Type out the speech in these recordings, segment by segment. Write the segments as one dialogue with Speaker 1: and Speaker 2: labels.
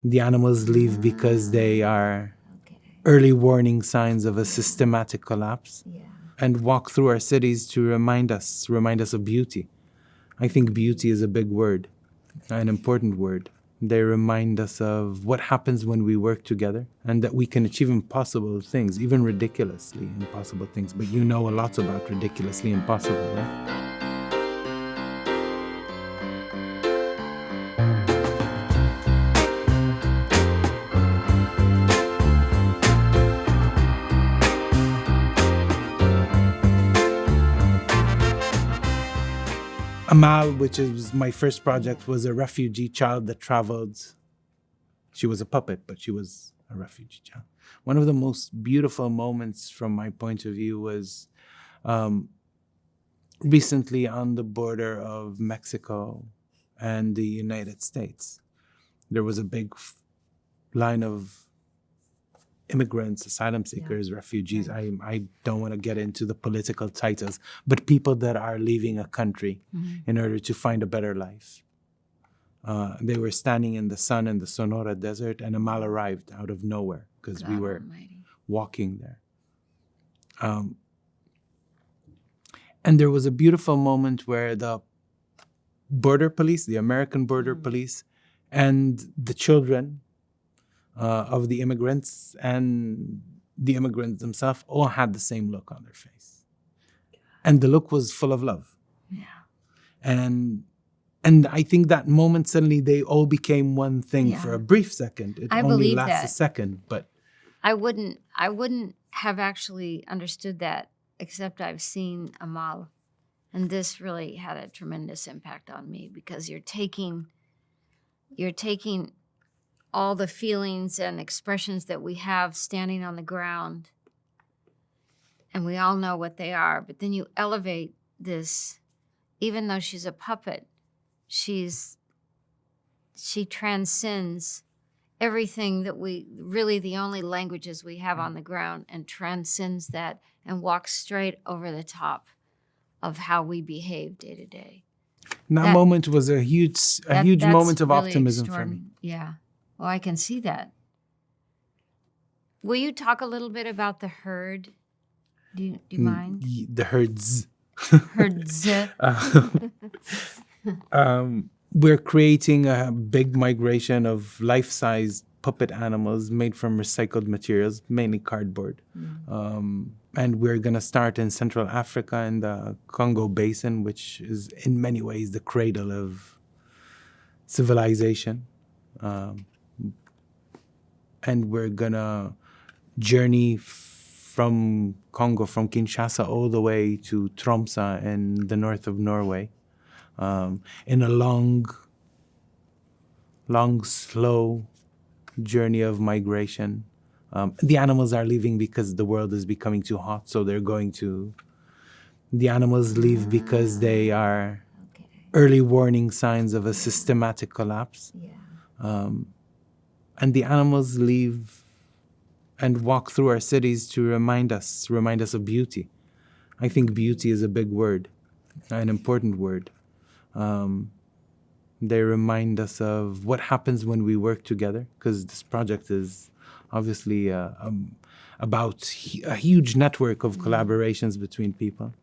Speaker 1: The animals leave because they are early warning signs of a systematic collapse, and walk through our cities to remind us of beauty. I think beauty is a big word, an important word. They remind us of what happens when we work together and that we can achieve impossible things, even ridiculously impossible things. But you know a lot about ridiculously impossible, right? Amal, which is my first project, was a refugee child that traveled. She was a puppet, but she was a refugee child. One of the most beautiful moments from my point of view was recently on the border of Mexico and the United States. There was a big line of immigrants, asylum seekers, refugees. I don't want to get into the political titles, but people that are leaving a country in order to find a better life. They were standing in the sun in the Sonora Desert, and Amal arrived out of nowhere because we were walking there. And there was a beautiful moment where the border police, the American border police, and the children of the immigrants and the immigrants themselves all had the same look on their face. And the look was full of love.
Speaker 2: Yeah.
Speaker 1: And I think that moment, suddenly they all became one thing for a brief second. It
Speaker 2: I
Speaker 1: only
Speaker 2: believe
Speaker 1: lasts
Speaker 2: that.
Speaker 1: a second, but
Speaker 2: I wouldn't have actually understood that except I've seen Amal. And this really had a tremendous impact on me because you're taking all the feelings and expressions that we have standing on the ground, and we all know what they are, but then you elevate this. Even though she's a puppet, she transcends everything that really the only languages we have on the ground, and transcends that and walks straight over the top of how we behave day to day.
Speaker 1: that moment was a huge
Speaker 2: That's
Speaker 1: moment of
Speaker 2: really
Speaker 1: optimism for me.
Speaker 2: Yeah. Well, I can see that. Will you talk a little bit about the herd? Do you mind?
Speaker 1: The herds.
Speaker 2: Herds.
Speaker 1: We're creating a big migration of life-size puppet animals made from recycled materials, mainly cardboard. And we're going to start in Central Africa in the Congo Basin, which is in many ways the cradle of civilization. And we're going to journey from Congo, from Kinshasa, all the way to Tromsø in the north of Norway, in a long, slow journey of migration. The animals are leaving because the world is becoming too hot, so the animals leave because they are early warning signs of a systematic collapse. And the animals leave and walk through our cities to remind us of beauty. I think beauty is a big word, an important word. They remind us of what happens when we work together, because this project is obviously about a huge network of collaborations between people,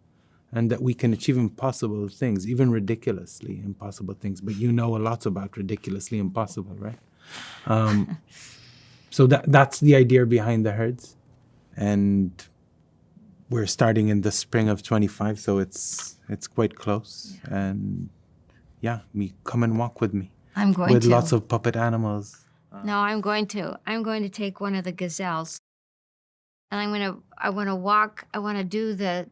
Speaker 1: and that we can achieve impossible things, even ridiculously impossible things. But you know a lot about ridiculously impossible, right? So that's the idea behind the herds. And we're starting in the spring of 25, so it's quite close. Yeah. And come and walk with me.
Speaker 2: I'm going
Speaker 1: with
Speaker 2: to.
Speaker 1: Lots of puppet animals.
Speaker 2: No, I'm going to. I'm going to take one of the gazelles, and I want to walk. I want to do the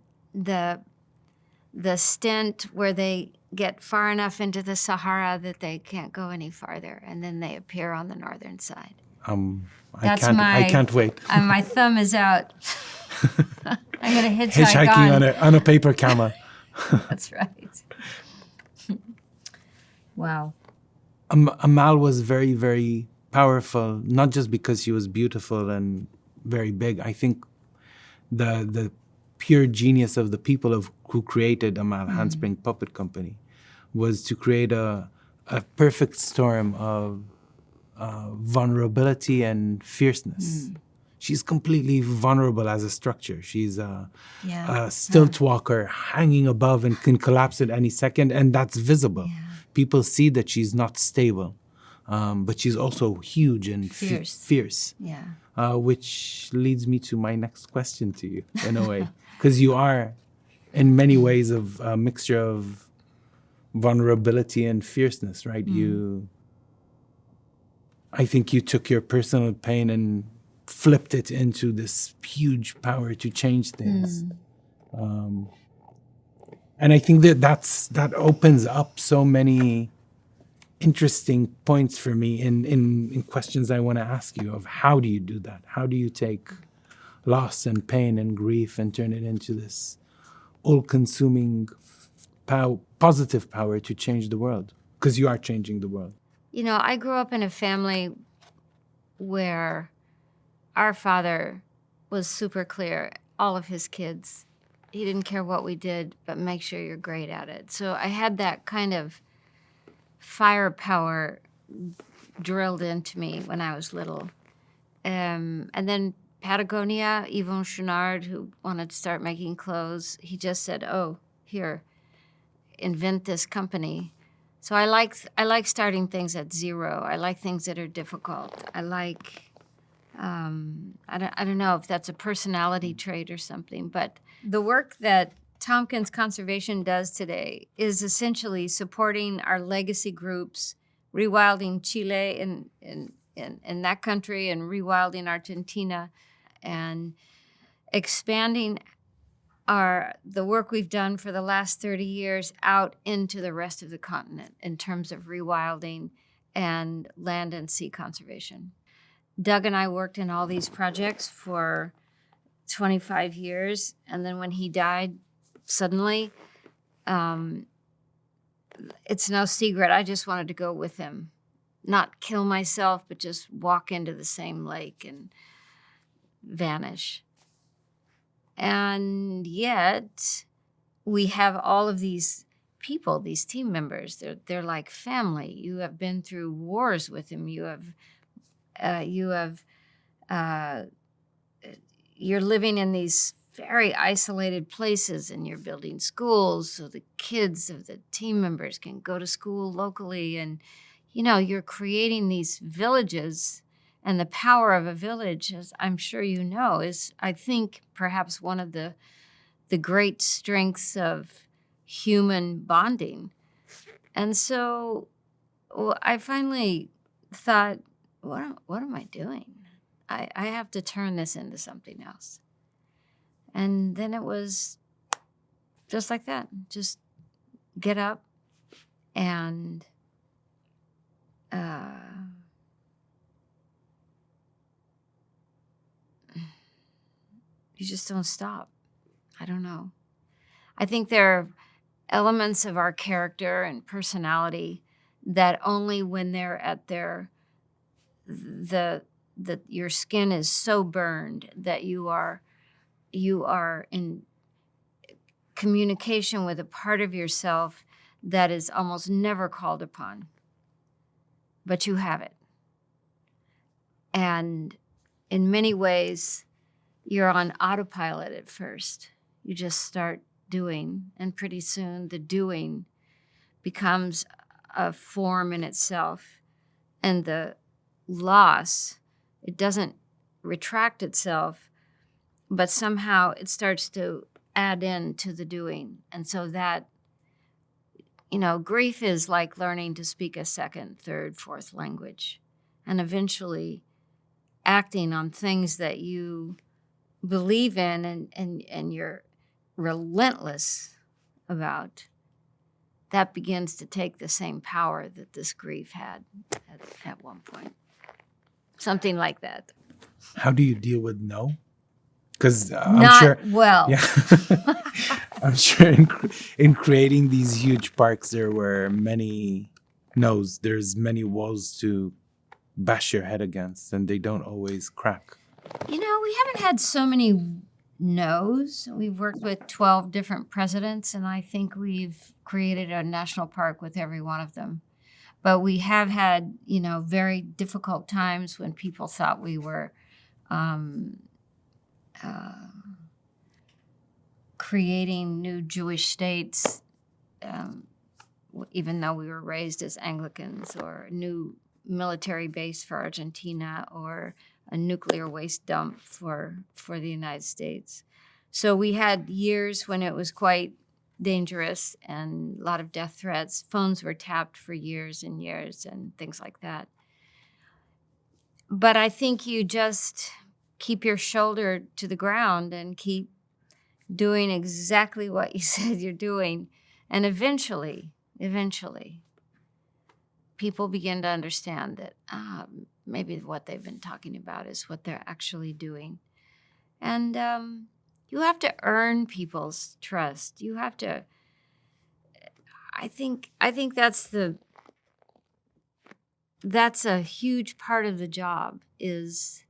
Speaker 2: stint where they get far enough into the Sahara that they can't go any farther, and then they appear on the northern side. I can't wait. My thumb is out. I'm going to hitchhike
Speaker 1: on a paper camel.
Speaker 2: That's right. Wow.
Speaker 1: Amal was very, very powerful, not just because she was beautiful and very big. I think the pure genius of the people who created Amal Handspring Puppet Company was to create a perfect storm of vulnerability and fierceness. She's completely vulnerable as a structure. She's a stilt walker hanging above and can collapse at any second, and that's visible. People see that she's not stable, but she's also huge and fierce. Which leads me to my next question to you, in a way, because you are, in many ways, a mixture of vulnerability and fierceness, right? I think you took your personal pain and flipped it into this huge power to change things. And I think that opens up so many interesting points for me in questions I want to ask you of how do you do that? How do you take loss and pain and grief and turn it into this all-consuming positive power to change the world? Because you are changing the world.
Speaker 2: You know, I grew up in a family where our father was super clear, all of his kids. He didn't care what we did, but make sure you're great at it. So I had that kind of firepower drilled into me when I was little. And then Patagonia, Yvon Chouinard, who wanted to start making clothes, he just said, oh, here, invent this company. So I like starting things at zero. I like things that are difficult. I like, I don't know if that's a personality trait or something, but the work that Tompkins Conservation does today is essentially supporting our legacy groups, rewilding Chile in that country and rewilding Argentina, and expanding the work we've done for the last 30 years out into the rest of the continent in terms of rewilding and land and sea conservation. Doug and I worked in all these projects for 25 years, and then when he died, suddenly, it's no secret, I just wanted to go with him. Not kill myself, but just walk into the same lake and vanish. And yet, we have all of these people, these team members. They're like family. You have been through wars with them. You're living in these very isolated places, and you're building schools so the kids of the team members can go to school locally. And, you know, you're creating these villages. And the power of a village, as I'm sure you know, is, I think, perhaps one of the great strengths of human bonding. And so I finally thought, what am I doing? I have to turn this into something else. And then it was just like that. Just get up and you just don't stop. I don't know. I think there are elements of our character and personality that only when they're at your skin is so burned that you are in communication with a part of yourself that is almost never called upon, but you have it. And in many ways, you're on autopilot at first. You just start doing, and pretty soon the doing becomes a form in itself. And the loss, it doesn't retract itself, but somehow it starts to add in to the doing. And so that, you know, grief is like learning to speak a second, third, fourth language, and eventually acting on things that you believe in and you're relentless about. That begins to take the same power that this grief had at one point. Something like that.
Speaker 1: How do you deal with no? Because I'm
Speaker 2: Not
Speaker 1: sure.
Speaker 2: Well.
Speaker 1: Yeah. I'm sure in creating these huge parks, there were many no's. There's many walls to bash your head against, and they don't always crack.
Speaker 2: You know, we haven't had so many no's. We've worked with 12 different presidents, and I think we've created a national park with every one of them. But we have had, very difficult times when people thought we were creating new Jewish states, even though we were raised as Anglicans, or a new military base for Argentina, or a nuclear waste dump for the United States. So we had years when it was quite dangerous and a lot of death threats. Phones were tapped for years and years and things like that. But I think you just keep your shoulder to the ground and keep doing exactly what you said you're doing. And eventually, people begin to understand that maybe what they've been talking about is what they're actually doing. And you have to earn people's trust. You have to. I think that's a huge part of the job, is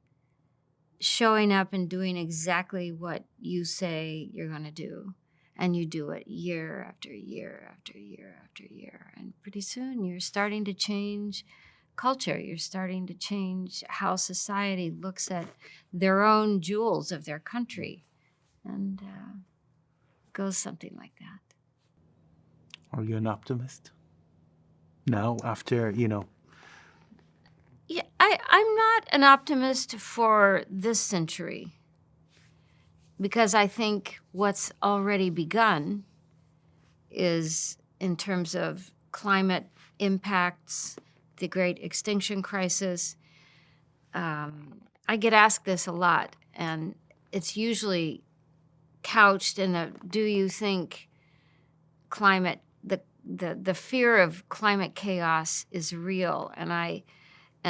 Speaker 2: showing up and doing exactly what you say you're going to do. And you do it year after year after year after year. And pretty soon you're starting to change culture. You're starting to change how society looks at their own jewels of their country. And it goes something like that.
Speaker 1: Are you an optimist now, after,
Speaker 2: Yeah, I'm not an optimist for this century, because I think what's already begun is, in terms of climate impacts, the great extinction crisis. I get asked this a lot, and it's usually couched in do you think climate, the fear of climate chaos is real? And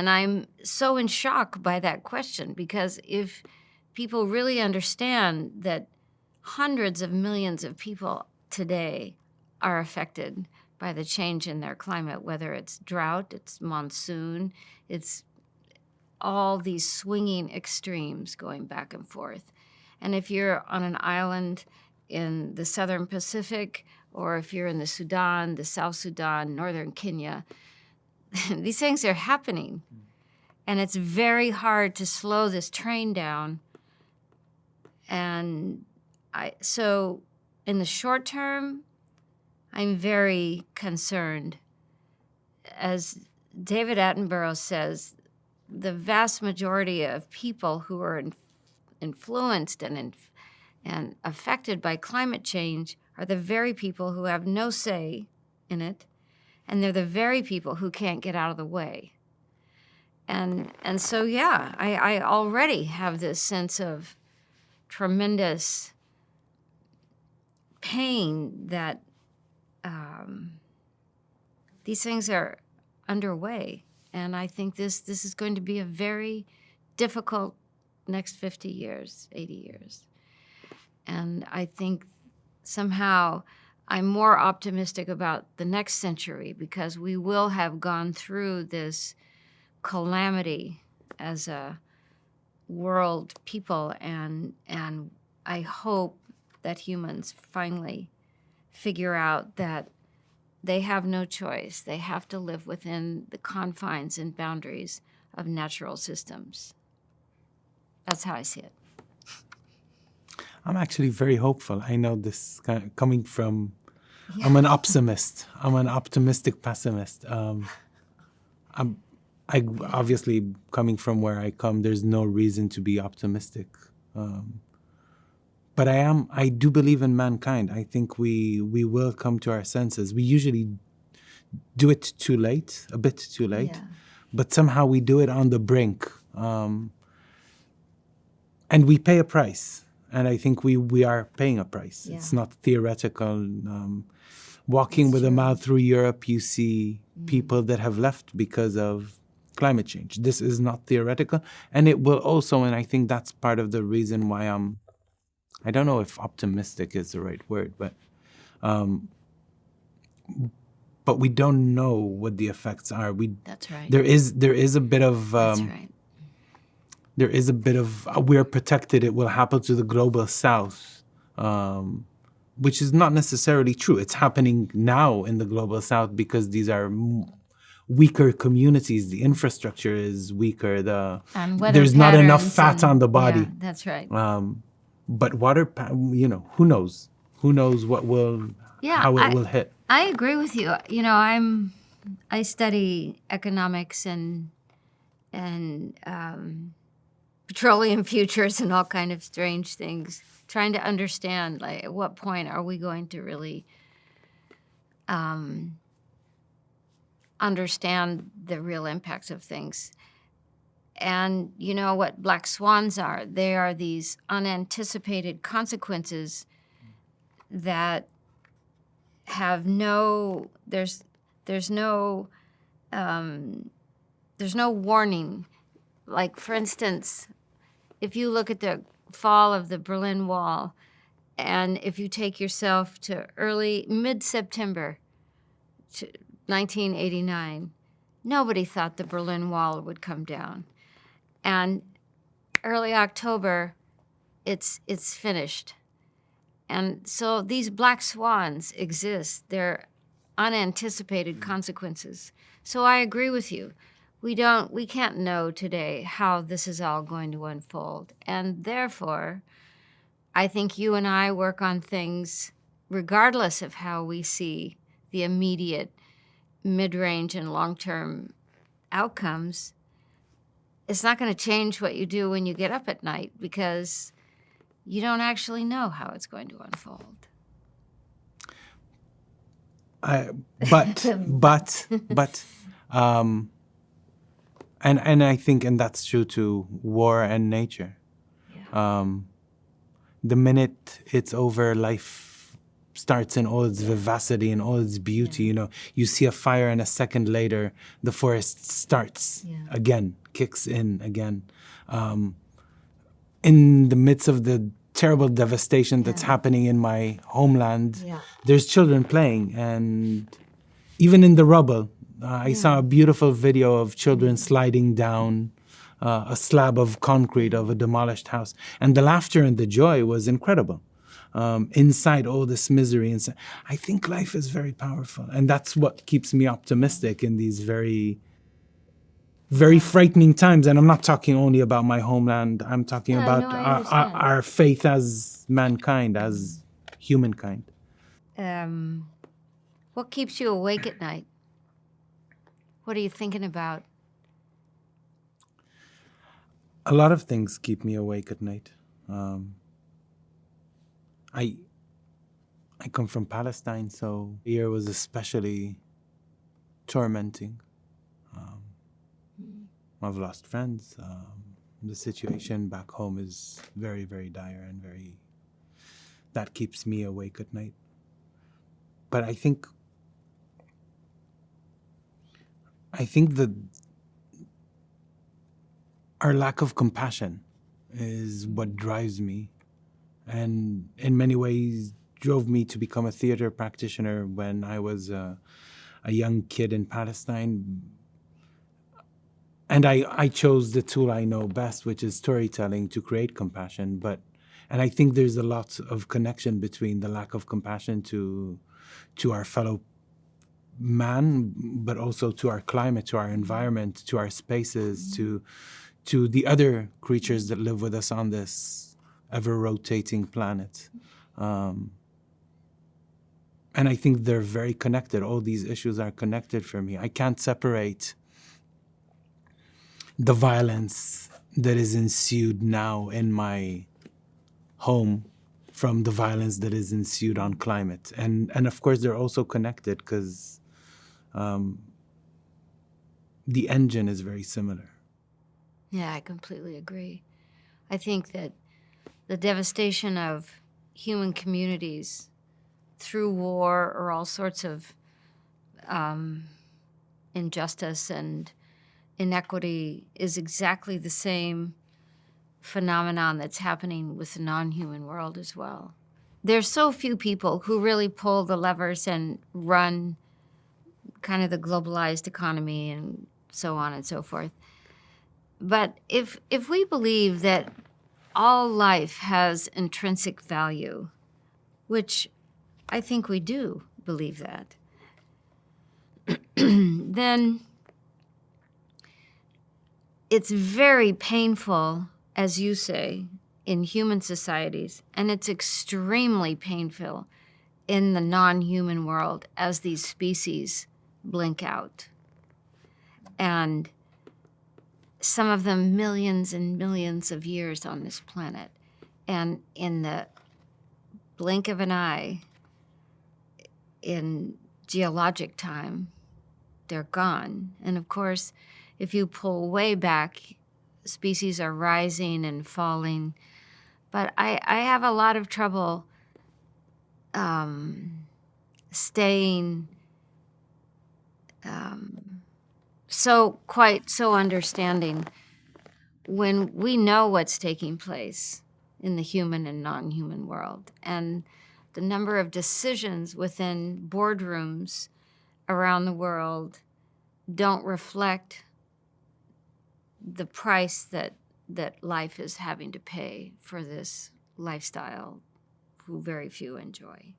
Speaker 2: I'm so in shock by that question, because if people really understand that hundreds of millions of people today are affected by the change in their climate, whether it's drought, it's monsoon, it's all these swinging extremes going back and forth. And if you're on an island in the Southern Pacific, or if you're in the Sudan, the South Sudan, Northern Kenya, these things are happening. And it's very hard to slow this train down. And so in the short term, I'm very concerned. As David Attenborough says, the vast majority of people who are influenced and affected by climate change are the very people who have no say in it, and they're the very people who can't get out of the way. And so, yeah, I already have this sense of tremendous pain that these things are underway. And I think this is going to be a very difficult next 50 years, 80 years. And I think somehow I'm more optimistic about the next century, because we will have gone through this calamity as a world people, and I hope that humans finally figure out that they have no choice. They have to live within the confines and boundaries of natural systems. That's how I see it.
Speaker 1: I'm actually very hopeful. I know this coming from, I'm an optimist. I'm an optimistic pessimist. I obviously, coming from where I come, there's no reason to be optimistic. But I do believe in mankind. I think we will come to our senses. We usually do it too late, a bit too late, but somehow we do it on the brink. And we pay a price. And I think we are paying a price. Yeah. It's not theoretical. Walking with a mouth through Europe, you see people that have left because of climate change. This is not theoretical. And it will also, and I think that's part of the reason why I don't know if optimistic is the right word, but we don't know what the effects are.
Speaker 2: That's right.
Speaker 1: There is a bit of
Speaker 2: that's right.
Speaker 1: There is a bit of we're protected. It will happen to the global south, which is not necessarily true. It's happening now in the global south because these are weaker communities. The infrastructure is weaker.
Speaker 2: And weather
Speaker 1: There's not enough
Speaker 2: patterns
Speaker 1: fat on the body.
Speaker 2: Yeah, that's right.
Speaker 1: But who knows? Who knows how it will hit?
Speaker 2: I agree with you. I study economics and petroleum futures and all kind of strange things, trying to understand, like, at what point are we going to really understand the real impacts of things. And you know what black swans are? They are these unanticipated consequences that have there's no warning. Like, for instance, if you look at the fall of the Berlin Wall, and if you take yourself to mid-September 1989, nobody thought the Berlin Wall would come down. And early October, it's finished. And so these black swans exist. They're unanticipated consequences. So I agree with you. We can't know today how this is all going to unfold. And therefore, I think you and I work on things regardless of how we see the immediate, mid-range, and long-term outcomes. It's not going to change what you do when you get up at night, because you don't actually know how it's going to unfold. And
Speaker 1: I think, and that's true to war and nature.
Speaker 2: Yeah.
Speaker 1: The minute it's over, life starts in all its vivacity and all its beauty.
Speaker 2: Yeah.
Speaker 1: You see a fire, and a second later, the forest starts again, kicks in again. In the midst of the terrible devastation that's happening in my homeland, there's children playing. And even in the rubble, I saw a beautiful video of children sliding down a slab of concrete of a demolished house. And the laughter and the joy was incredible. Inside all this misery. I think life is very powerful. And that's what keeps me optimistic in these very, very frightening times. And I'm not talking only about my homeland. I'm talking about our faith as mankind, as humankind.
Speaker 2: What keeps you awake at night? What are you thinking about?
Speaker 1: A lot of things keep me awake at night. I come from Palestine, so the year was especially tormenting. I've lost friends. The situation back home is very, very dire, and that keeps me awake at night. But I think that our lack of compassion is what drives me, and in many ways drove me to become a theater practitioner when I was a young kid in Palestine. And I chose the tool I know best, which is storytelling, to create compassion. And I think there's a lot of connection between the lack of compassion to our fellow man, but also to our climate, to our environment, to our spaces, to the other creatures that live with us on this ever-rotating planet. And I think they're very connected. All these issues are connected for me. I can't separate the violence that is ensued now in my home from the violence that is ensued on climate. And of course, they're also connected because the engine is very similar.
Speaker 2: Yeah, I completely agree. I think that the devastation of human communities through war or all sorts of injustice and inequity is exactly the same phenomenon that's happening with the non-human world as well. There's so few people who really pull the levers and run kind of the globalized economy and so on and so forth. But if we believe that all life has intrinsic value, which I think we do believe that, then it's very painful, as you say, in human societies, and it's extremely painful in the non-human world as these species blink out. And some of them millions and millions of years on this planet. And in the blink of an eye, in geologic time, they're gone. And of course, if you pull way back, species are rising and falling. But I have a lot of trouble staying so understanding when we know what's taking place in the human and non-human world. And the number of decisions within boardrooms around the world don't reflect the price that life is having to pay for this lifestyle who very few enjoy.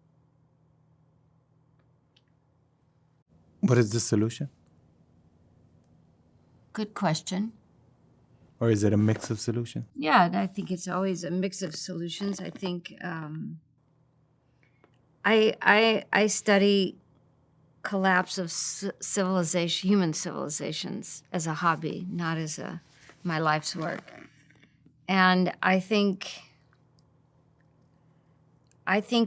Speaker 1: What is the solution?
Speaker 2: Good question.
Speaker 1: Or is it a mix of solutions?
Speaker 2: Yeah, I think it's always a mix of solutions. I think I study collapse of civilization, human civilizations, as a hobby, not as my life's work. And I think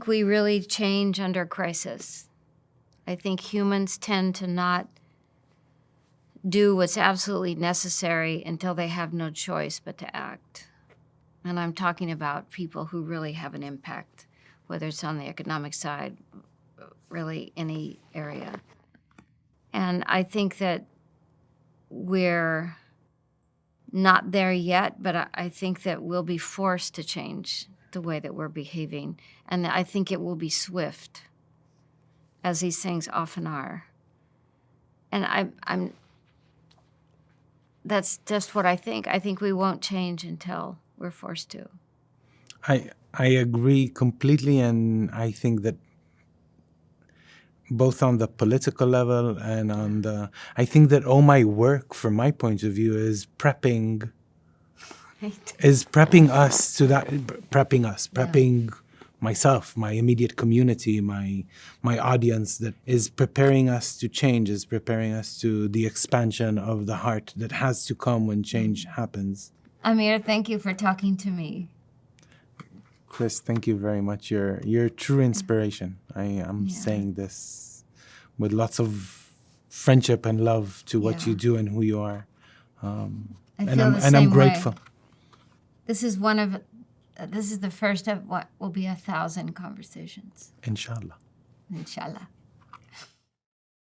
Speaker 2: we really change under crisis. I think humans tend to not do what's absolutely necessary until they have no choice but to act. And I'm talking about people who really have an impact, whether it's on the economic side, really any area. And I think that we're not there yet, but I think that we'll be forced to change the way that we're behaving. And I think it will be swift, as these things often are. And that's just what I think. I think we won't change until we're forced to.
Speaker 1: I agree completely, and I think that both on the political level and on I think that all my work, from my point of view, is prepping us to that, prepping myself, my immediate community, my audience, that is preparing us to change, is preparing us to the expansion of the heart that has to come when change happens.
Speaker 2: Amir, thank you for talking to me.
Speaker 1: Chris, thank you very much. You're true inspiration. I am saying this with lots of friendship and love to what you do and who you are. I'm grateful.
Speaker 2: Way. This is the first of what will be 1,000 conversations.
Speaker 1: Inshallah.
Speaker 2: Inshallah.